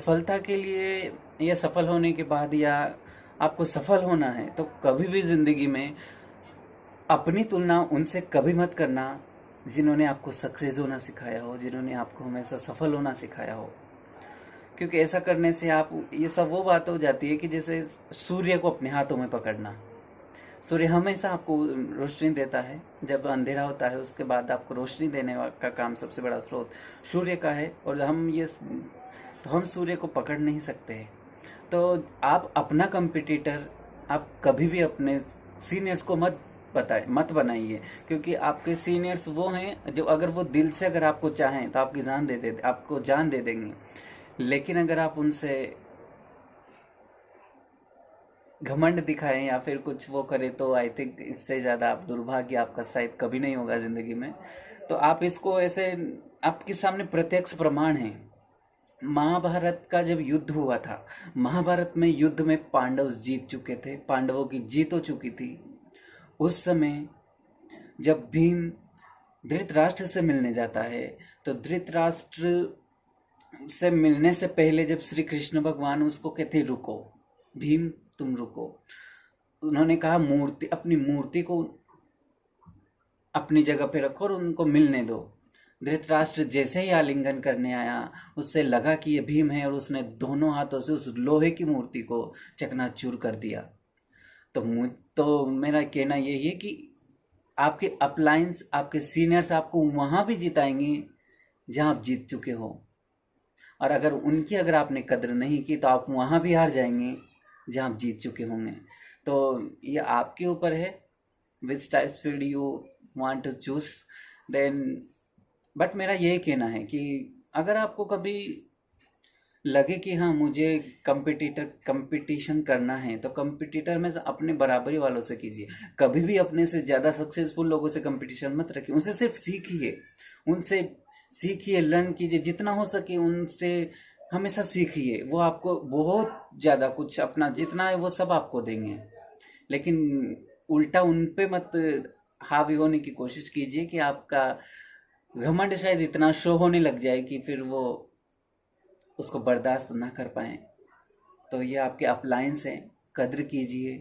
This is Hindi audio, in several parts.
सफलता के लिए या सफल होने के बाद या आपको सफल होना है तो कभी भी जिंदगी में अपनी तुलना उनसे कभी मत करना जिन्होंने आपको सक्सेस होना सिखाया हो, जिन्होंने आपको हमेशा सफल होना सिखाया हो। क्योंकि ऐसा करने से आप ये सब वो बात हो जाती है कि जैसे सूर्य को अपने हाथों में पकड़ना। सूर्य हमेशा आपको रोशनी देता है, जब अंधेरा होता है उसके बाद आपको रोशनी देने का काम सबसे बड़ा स्रोत सूर्य का है। और हम सूर्य को पकड़ नहीं सकते हैं। तो आप अपना कंपटीटर आप कभी भी अपने सीनियर्स को मत बनाइए, क्योंकि आपके सीनियर्स वो हैं जो अगर वो दिल से अगर आपको चाहें तो आपको जान दे देंगे। लेकिन अगर आप उनसे घमंड दिखाएं या फिर कुछ वो करें तो आई थिंक इससे ज्यादा आप दुर्भाग्य आपका शायद कभी नहीं होगा जिंदगी में। तो आप इसको ऐसे आपके सामने प्रत्यक्ष प्रमाण है। महाभारत का जब युद्ध हुआ था, महाभारत में युद्ध में पांडव जीत चुके थे, पांडवों की जीत हो चुकी थी। उस समय जब भीम धृतराष्ट्र से मिलने जाता है तो धृतराष्ट्र से मिलने से पहले जब श्री कृष्ण भगवान उसको कहते रुको भीम, तुम रुको। उन्होंने कहा अपनी मूर्ति को अपनी जगह पे रखो और उनको मिलने दो। धृतराष्ट्र जैसे ही आलिंगन करने आया, उससे लगा कि ये भीम है और उसने दोनों हाथों से उस लोहे की मूर्ति को चकनाचूर कर दिया। तो मेरा कहना यही है कि आपके अपलाइंस, आपके सीनियर्स आपको वहां भी जिताएंगे जहां आप जीत चुके हो। और अगर आपने कद्र नहीं की तो आप वहां भी हार जाएंगे जहां आप जीत चुके होंगे। तो ये आपके ऊपर है which type field you want to choose then. But मेरा यही कहना है कि अगर आपको कभी लगे कि हाँ मुझे कंपटीशन करना है तो कंपटीटर में अपने बराबरी वालों से कीजिए। कभी भी अपने से ज्यादा सक्सेसफुल लोगों से कंपटीशन मत रखिए। उनसे सिर्फ सीखिए, उनसे सीखिए, लर्न कीजिए जितना हो सके उनसे हमेशा सीखिए। वो आपको बहुत ज्यादा कुछ अपना जितना है वो सब आपको देंगे। लेकिन उल्टा उन पे मत हावी होने की कोशिश कीजिए कि आपका घमंड शायद इतना शो होने लग जाए कि फिर वो उसको बर्दाश्त ना कर पाए। तो ये आपके अपलायंस हैं, कद्र कीजिए।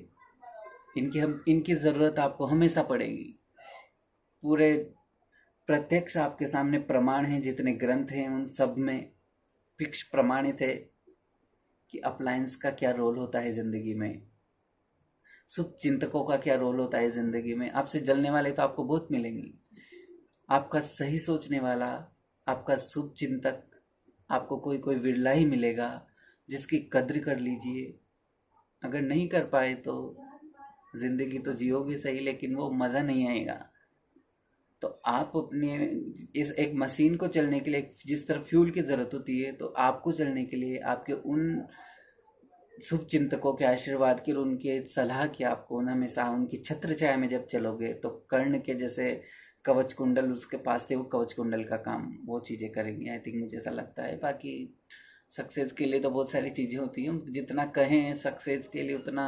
इनकी जरूरत आपको हमेशा पड़ेगी। पूरे प्रत्यक्ष आपके सामने प्रमाण हैं, जितने ग्रंथ हैं उन सब में फिक्स प्रमाणित है कि अपलायंस का क्या रोल होता है जिंदगी में, शुभ चिंतकों का क्या रोल होता है जिंदगी में। आपसे जलने वाले तो आपको बहुत मिलेंगे, आपका सही सोचने वाला, आपका शुभ चिंतक आपको कोई कोई विरला ही मिलेगा जिसकी कद्र कर लीजिए। अगर नहीं कर पाए तो जिंदगी तो जियोगे सही, लेकिन वो मजा नहीं आएगा। तो आप अपने इस एक मशीन को चलने के लिए जिस तरह फ्यूल की जरूरत होती है, तो आपको चलने के लिए आपके उन शुभ चिंतकों के आशीर्वाद की और उनके सलाह की आपको हमेशा उनकी छत्र छाया में जब चलोगे तो कर्ण के जैसे कवच कुंडल उसके पास थे, वो कवच कुंडल का काम वो चीजें करेंगी। आई थिंक मुझे ऐसा लगता है। बाकी सक्सेस के लिए तो बहुत सारी चीजें होती हैं, जितना कहें सक्सेस के लिए उतना